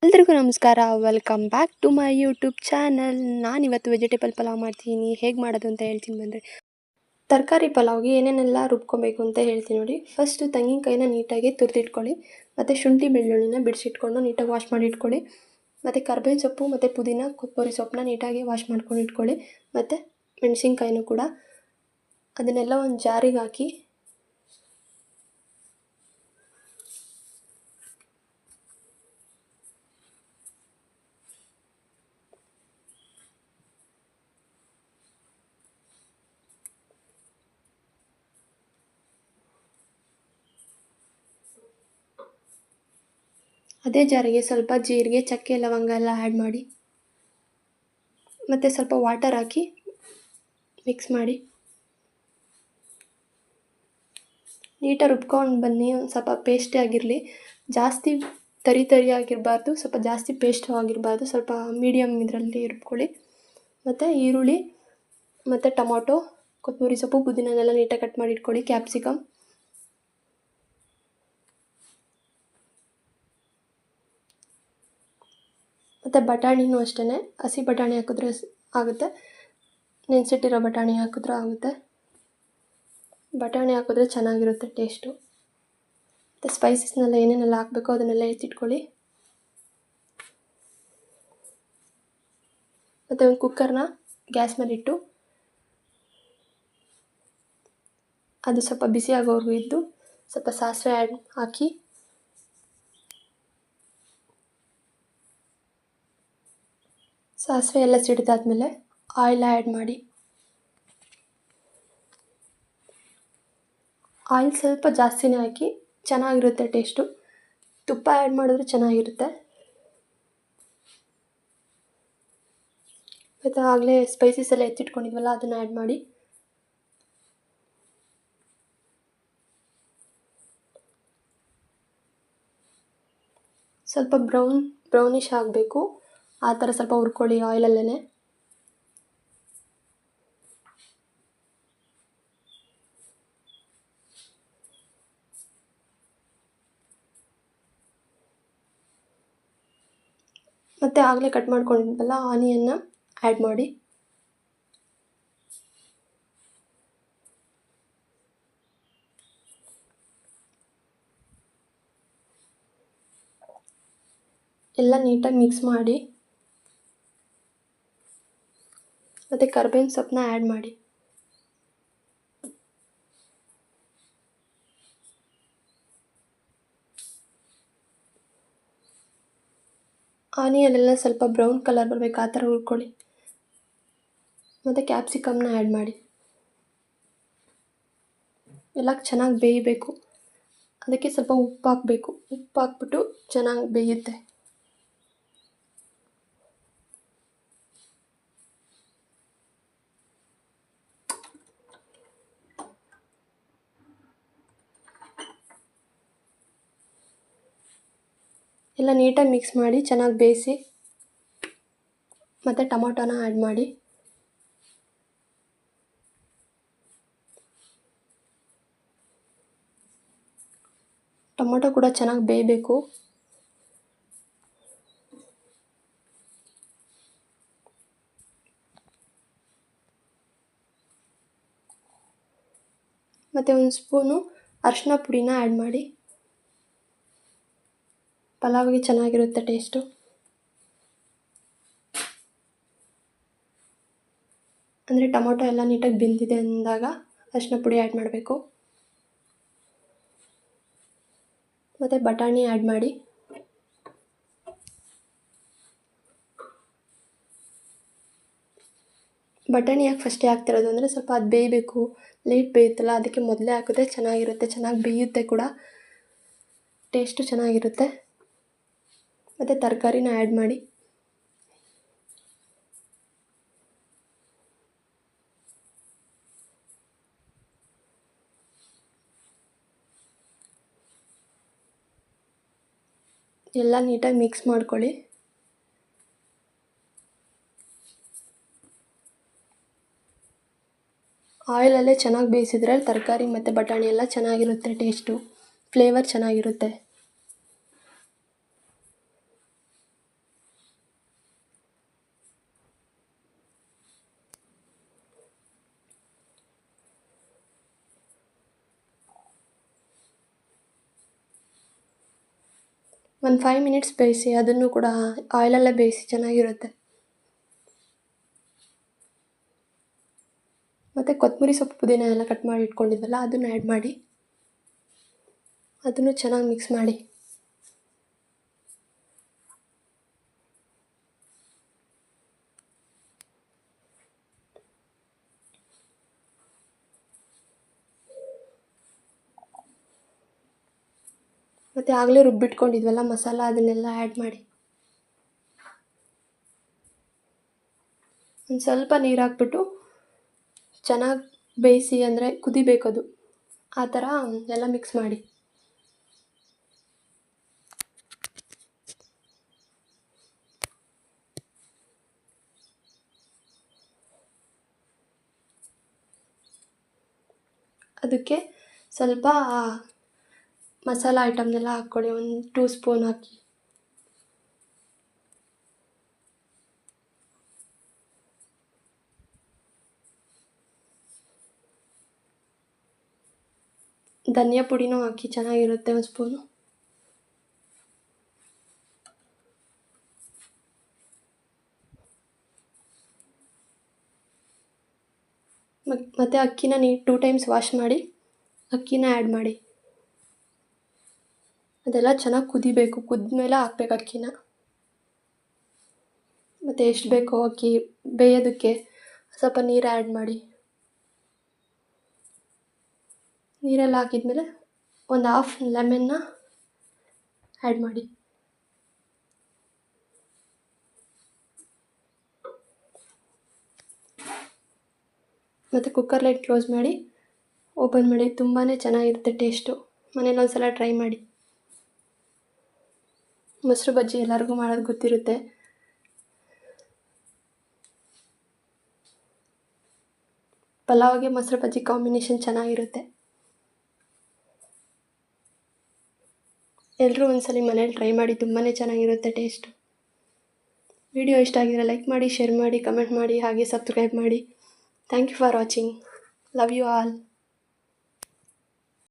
ಎಲ್ರಿಗೂ ನಮಸ್ಕಾರ. Welcome back to my YouTube channel. ನಾನಿವತ್ತು ವೆಜಿಟೇಬಲ್ ಪಲಾವ್ ಮಾಡ್ತೀನಿ. ಹೇಗೆ ಮಾಡೋದು ಅಂತ ಹೇಳ್ತೀನಿ ಬಂದರೆ. ತರಕಾರಿ ಪಲಾವ್ಗೆ ಏನೇನೆಲ್ಲ ರುಬ್ಕೊಬೇಕು ಅಂತ ಹೇಳ್ತೀನಿ ನೋಡಿ. ಫಸ್ಟು ತೆಂಗಿನಕಾಯಿನ ನೀಟಾಗಿ ತುರಿದಿಟ್ಕೊಳ್ಳಿ. ಮತ್ತು ಶುಂಠಿ ಬೆಳ್ಳುಳ್ಳಿನ ಬಿಡಿಸಿಟ್ಕೊಂಡು ನೀಟಾಗಿ ವಾಶ್ ಮಾಡಿ ಇಟ್ಕೊಳ್ಳಿ. ಮತ್ತು ಕರ್ಬೇವಿನ ಸೊಪ್ಪು ಮತ್ತು ಪುದೀನ ಕೊತ್ತಂಬರಿ ಸೊಪ್ಪನ್ನ ನೀಟಾಗಿ ವಾಶ್ ಮಾಡ್ಕೊಂಡು ಇಟ್ಕೊಳ್ಳಿ. ಮತ್ತು ಮೆಣಸಿನ್ಕಾಯಿನೂ ಕೂಡ ಅದನ್ನೆಲ್ಲ ಒಂದು ಜಾರಿಗೆ ಹಾಕಿ ಅದೇ ಜಾರಿಗೆ ಸ್ವಲ್ಪ ಜೀರಿಗೆ, ಚಕ್ಕೆ, ಲವಂಗ ಎಲ್ಲ ಆ್ಯಡ್ ಮಾಡಿ ಮತ್ತು ಸ್ವಲ್ಪ ವಾಟರ್ ಹಾಕಿ ಮಿಕ್ಸ್ ಮಾಡಿ ನೀಟಾಗಿ ರುಬ್ಕೊಂಡು ಬನ್ನಿ. ಒಂದು ಸ್ವಲ್ಪ ಪೇಸ್ಟೇ ಆಗಿರಲಿ, ಜಾಸ್ತಿ ತರಿ ಆಗಿರಬಾರ್ದು, ಸ್ವಲ್ಪ ಜಾಸ್ತಿ ಪೇಸ್ಟ್ ಆಗಿರಬಾರ್ದು, ಸ್ವಲ್ಪ ಮೀಡಿಯಮ್ ಇದರಲ್ಲಿ ರುಬ್ಕೊಳ್ಳಿ. ಮತ್ತು ಈರುಳ್ಳಿ ಮತ್ತು ಟೊಮೊಟೊ, ಕೊತ್ತಂಬರಿ ಸೊಪ್ಪು, ಪುದೀನನೆಲ್ಲ ನೀಟಾಗಿ ಕಟ್ ಮಾಡಿ ಇಟ್ಕೊಳ್ಳಿ. ಕ್ಯಾಪ್ಸಿಕಮ್ ಮತ್ತು ಬಟಾಣಿನೂ ಅಷ್ಟೇ, ಹಸಿ ಬಟಾಣಿ ಹಾಕಿದ್ರೆ ಆಗುತ್ತೆ, ನೆನೆಸಿಟ್ಟಿರೋ ಬಟಾಣಿ ಹಾಕಿದ್ರೂ ಆಗುತ್ತೆ. ಬಟಾಣಿ ಹಾಕಿದ್ರೆ ಚೆನ್ನಾಗಿರುತ್ತೆ ಟೇಸ್ಟು. ಮತ್ತು ಸ್ಪೈಸಸ್ನೆಲ್ಲ ಏನೇನೆಲ್ಲ ಹಾಕಬೇಕೋ ಅದನ್ನೆಲ್ಲ ಎತ್ತಿಟ್ಕೊಳ್ಳಿ. ಮತ್ತು ಒಂದು ಕುಕ್ಕರ್ನ ಗ್ಯಾಸ್ ಮೇಲಿಟ್ಟು ಅದು ಸ್ವಲ್ಪ ಬಿಸಿ ಆಗೋವರೆಗೂ ಇದ್ದು ಸ್ವಲ್ಪ ಸಾಸಿವೆ ಹಾಕಿ ಸಾಸಿವೆ ಎಲ್ಲ ಸಿಡಿದಾದ್ಮೇಲೆ ಆಯಿಲ್ ಆ್ಯಡ್ ಮಾಡಿ. ಆಯಿಲ್ ಸ್ವಲ್ಪ ಜಾಸ್ತಿನೇ ಹಾಕಿ, ಚೆನ್ನಾಗಿರುತ್ತೆ ಟೇಸ್ಟು. ತುಪ್ಪ ಆ್ಯಡ್ ಮಾಡಿದ್ರೆ ಚೆನ್ನಾಗಿರುತ್ತೆ. ಮತ್ತು ಆಗಲೇ ಸ್ಪೈಸಸ್ ಎಲ್ಲ ಎತ್ತಿಟ್ಕೊಂಡಿದ್ವಲ್ಲ ಅದನ್ನು ಆ್ಯಡ್ ಮಾಡಿ. ಸ್ವಲ್ಪ ಬ್ರೌನಿಷ್ ಆಗಬೇಕು, ಆ ಥರ ಸ್ವಲ್ಪ ಹುರ್ಕೊಳ್ಳಿ ಆಯಿಲಲ್ಲೇ. ಮತ್ತು ಆಗಲೇ ಕಟ್ ಮಾಡ್ಕೊಂಡಿದ್ವಲ್ಲ ಆನಿಯನ್ನ ಆ್ಯಡ್ ಮಾಡಿ. ಎಲ್ಲ ನೀಟಾಗಿ ಮಿಕ್ಸ್ ಮಾಡಿ ಮತ್ತು ಕರ್ಬೇವಿನ ಸೊಪ್ಪನ್ನ ಆ್ಯಡ್ ಮಾಡಿ. ಆನಿಯನ್ ಎಲ್ಲ ಸ್ವಲ್ಪ ಬ್ರೌನ್ ಕಲರ್ ಬರಬೇಕು, ಆ ಥರ ಹುರ್ಕೊಳ್ಳಿ. ಮತ್ತು ಕ್ಯಾಪ್ಸಿಕಮ್ನ ಆ್ಯಡ್ ಮಾಡಿ. ಎಲ್ಲ ಚೆನ್ನಾಗಿ ಬೇಯಬೇಕು, ಅದಕ್ಕೆ ಸ್ವಲ್ಪ ಉಪ್ಪು ಹಾಕಬೇಕು. ಉಪ್ಪು ಹಾಕ್ಬಿಟ್ಟು ಚೆನ್ನಾಗಿ ಬೇಯುತ್ತೆ. ಎಲ್ಲ ನೀಟಾಗಿ ಮಿಕ್ಸ್ ಮಾಡಿ ಚೆನ್ನಾಗಿ ಬೇಯಿಸಿ. ಮತ್ತು ಟೊಮೊಟೊನ ಆ್ಯಡ್ ಮಾಡಿ. ಟೊಮೊಟೊ ಕೂಡ ಚೆನ್ನಾಗಿ ಬೇಯಬೇಕು. ಮತ್ತು ಒಂದು ಸ್ಪೂನು ಅರಿಶಿನ ಪುಡಿನ ಆ್ಯಡ್ ಮಾಡಿ. ಪಲಾವಿಗೆ ಚೆನ್ನಾಗಿರುತ್ತೆ ಟೇಸ್ಟು. ಅಂದರೆ ಟೊಮೊಟೊ ಎಲ್ಲ ನೀಟಾಗಿ ಬೆಂದಿದೆ ಅಂದಾಗ ಅರಿಶಿನ ಪುಡಿ ಆ್ಯಡ್ ಮಾಡಬೇಕು. ಮತ್ತು ಬಟಾಣಿ ಆ್ಯಡ್ ಮಾಡಿ. ಬಟಾಣಿ ಯಾಕೆ ಫಸ್ಟೇ ಹಾಕ್ತಿರೋದು ಅಂದರೆ ಸ್ವಲ್ಪ ಅದು ಬೇಯಬೇಕು, ಲೇಟ್ ಬೇಯುತ್ತಲ್ಲ, ಅದಕ್ಕೆ ಮೊದಲೇ ಹಾಕಿದ್ರೆ ಚೆನ್ನಾಗಿರುತ್ತೆ, ಚೆನ್ನಾಗಿ ಬೇಯುತ್ತೆ ಕೂಡ, ಟೇಸ್ಟು ಚೆನ್ನಾಗಿರುತ್ತೆ. ಮತ್ತು ತರಕಾರಿನ ಆ್ಯಡ್ ಮಾಡಿ. ಎಲ್ಲ ನೀಟಾಗಿ ಮಿಕ್ಸ್ ಮಾಡ್ಕೊಳ್ಳಿ. ಆಯಿಲಲ್ಲೇ ಚೆನ್ನಾಗಿ ಬೇಯಿಸಿದ್ರೆ ತರಕಾರಿ ಮತ್ತು ಬಟಾಣಿ ಎಲ್ಲ ಚೆನ್ನಾಗಿರುತ್ತೆ ಟೇಸ್ಟು, ಫ್ಲೇವರ್ ಚೆನ್ನಾಗಿರುತ್ತೆ. ಒಂದು 5 ಮಿನಿಟ್ಸ್ ಬೇಯಿಸಿ, ಅದನ್ನು ಕೂಡ ಆಯಿಲಲ್ಲೇ ಬೇಯಿಸಿ ಚೆನ್ನಾಗಿರುತ್ತೆ. ಮತ್ತು ಕೊತ್ತಂಬರಿ ಸೊಪ್ಪು ಪುದೀನ ಎಲ್ಲ ಕಟ್ ಮಾಡಿ ಇಟ್ಕೊಂಡಿದ್ವಲ್ಲ ಅದನ್ನು ಆ್ಯಡ್ ಮಾಡಿ, ಅದನ್ನು ಚೆನ್ನಾಗಿ ಮಿಕ್ಸ್ ಮಾಡಿ. ಮತ್ತು ಆಗಲೇ ರುಬ್ಬಿಟ್ಕೊಂಡಿದ್ವಲ್ಲ ಮಸಾಲ, ಅದನ್ನೆಲ್ಲ ಆ್ಯಡ್ ಮಾಡಿ. ಒಂದು ಸ್ವಲ್ಪ ನೀರು ಹಾಕ್ಬಿಟ್ಟು ಚೆನ್ನಾಗಿ ಬೇಯಿಸಿ, ಅಂದರೆ ಕುದಿಬೇಕದು, ಆ ಥರ ಎಲ್ಲ ಮಿಕ್ಸ್ ಮಾಡಿ. ಅದಕ್ಕೆ ಸ್ವಲ್ಪ ಮಸಾಲ ಐಟಮ್ನೆಲ್ಲ ಹಾಕ್ಕೊಳ್ಳಿ, ಒಂದು 2 ಸ್ಪೂನ್ ಹಾಕಿ. ಧನಿಯಾ ಪುಡಿನೂ ಹಾಕಿ, ಚೆನ್ನಾಗಿರುತ್ತೆ 1 ಸ್ಪೂನು. ಮತ್ತು ಅಕ್ಕಿನ 2 ಟೈಮ್ಸ್ ವಾಶ್ ಮಾಡಿ ಅಕ್ಕಿನ ಆ್ಯಡ್ ಮಾಡಿ. ಅದೆಲ್ಲ ಚೆನ್ನಾಗಿ ಕುದಿಬೇಕು, ಕುದ್ಮೇಲೆ ಹಾಕ್ಬೇಕು ಅಕ್ಕಿನ. ಮತ್ತು ಎಷ್ಟು ಬೇಕೋ ಅಕ್ಕಿ ಬೇಯೋದಕ್ಕೆ ಸ್ವಲ್ಪ ನೀರು ಆ್ಯಡ್ ಮಾಡಿ. ನೀರೆಲ್ಲ ಹಾಕಿದ್ಮೇಲೆ ಒಂದು ಹಾಫ್ ಲೆಮನ್ನ ಆ್ಯಡ್ ಮಾಡಿ. ಮತ್ತು ಕುಕ್ಕರ್ ಲೈಟ್ ಕ್ಲೋಸ್ ಮಾಡಿ ಓಪನ್ ಮಾಡಿ. ತುಂಬಾ ಚೆನ್ನಾಗಿರುತ್ತೆ ಟೇಸ್ಟು. ಮನೇಲಿ ಒಂದು ಸಲ ಟ್ರೈ ಮಾಡಿ. ಮೊಸರು ಬಜ್ಜಿ ಎಲ್ಲರಿಗೂ ಮಾಡೋದು ಗೊತ್ತಿರುತ್ತೆ. ಪಲಾವ್ಗೆ ಮೊಸರು ಬಜ್ಜಿ ಕಾಂಬಿನೇಷನ್ ಚೆನ್ನಾಗಿರುತ್ತೆ. ಎಲ್ಲರೂ ಒಂದ್ಸಲ ಮನೇಲಿ ಟ್ರೈ ಮಾಡಿ, ತುಂಬಾ ಚೆನ್ನಾಗಿರುತ್ತೆ ಟೇಸ್ಟು. ವಿಡಿಯೋ ಇಷ್ಟ ಆಗಿದ್ರೆ ಲೈಕ್ ಮಾಡಿ, ಶೇರ್ ಮಾಡಿ, ಕಮೆಂಟ್ ಮಾಡಿ, ಹಾಗೆ ಸಬ್ಸ್ಕ್ರೈಬ್ ಮಾಡಿ. Thank you for watching. Love you all.